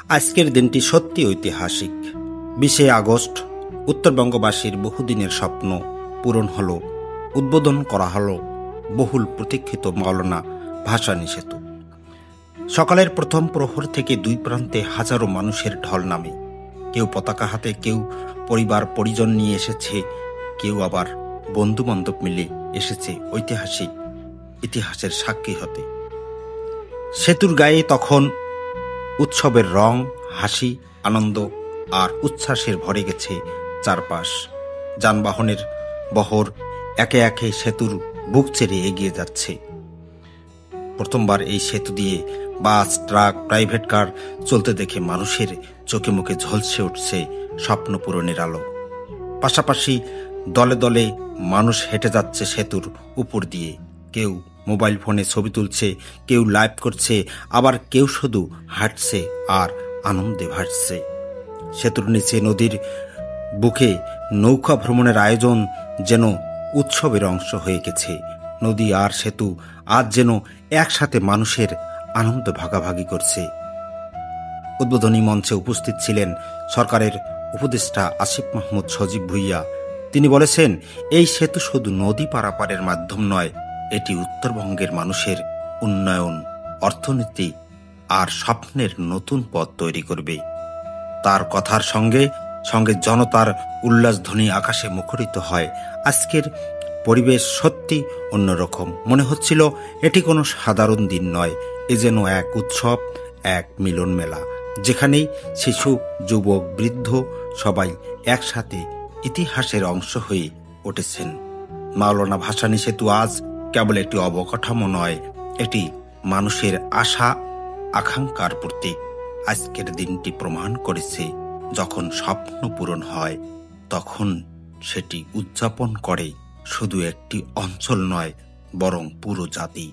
আজকের দিনটি সত্যি ঐতিহাসিক। 20শে আগস্ট উত্তরবঙ্গবাসীর বহুদিনের স্বপ্ন পূরণ হল। উদ্বোধন করা হল বহুল প্রতীক্ষিত মাওলানা ভাসানী সেতু। সকালের প্রথম প্রহর থেকে দুই প্রান্তে হাজারো মানুষের ঢল নামে। কেউ পতাকা হাতে, কেউ পরিবার পরিজন নিয়ে এসেছে, কেউ আবার বন্ধু বান্ধব মিলে এসেছে ঐতিহাসিক ইতিহাসের সাক্ষী হতে। সেতুর গায়ে তখন উৎসবের রং, হাসি, আনন্দ আর উচ্ছ্বাসের ভরে গেছে চারপাশ। যানবাহনের বহর একে একে সেতুর বুক চেড়ে এগিয়ে যাচ্ছে। প্রথমবার এই সেতু দিয়ে বাস, ট্রাক, প্রাইভেট কার চলতে দেখে মানুষের চোখে মুখে ঝলসে উঠছে স্বপ্ন পূরণের আলো। পাশাপাশি দলে দলে মানুষ হেঁটে যাচ্ছে সেতুর উপর দিয়ে। কেউ মোবাইল ফোনে ছবি তুলছে, কেউ লাইভ করছে, আবার কেউ শুধু হাঁটছে আর আনন্দে ভাসছে। সেতুর নিচে নদীর বুকে নৌকা ভ্রমণের আয়োজন যেন উৎসবের অংশ হয়ে গেছে। নদী আর সেতু আজ যেন একসাথে মানুষের আনন্দ ভাগাভাগি করছে। উদ্বোধনী মঞ্চে উপস্থিত ছিলেন সরকারের উপদেষ্টা আসিফ মাহমুদ সজীব ভুইয়া। তিনি বলেছেন, এই সেতু শুধু নদী পারাপারের মাধ্যম নয়, এটি উত্তরবঙ্গের মানুষের উন্নয়ন, অর্থনীতি আর স্বপ্নের নতুন পথ তৈরি করবে। তার কথার সঙ্গে সঙ্গে জনতার উল্লাসধ্বনি আকাশে মুখরিত হয়। আজকের পরিবেশ সত্যি অন্যরকম। মনে হচ্ছিল এটি কোনো সাধারণ দিন নয়, এ যেন এক উৎসব, এক মিলন মেলা, যেখানেই শিশু, যুবক, বৃদ্ধ সবাই একসাথে ইতিহাসের অংশ হয়ে উঠেছেন। মাওলানা ভাসানী সেতু আজ কেবল একটি অবকাঠামো নয়, এটি মানুষের আশা আকাঙ্ক্ষার প্রতীক। আজকের দিনটি প্রমাণ করেছে, যখন স্বপ্ন পূরণ হয় তখন সেটি উদযাপন করে শুধু একটি অঞ্চল নয়, বরং পুরো জাতি।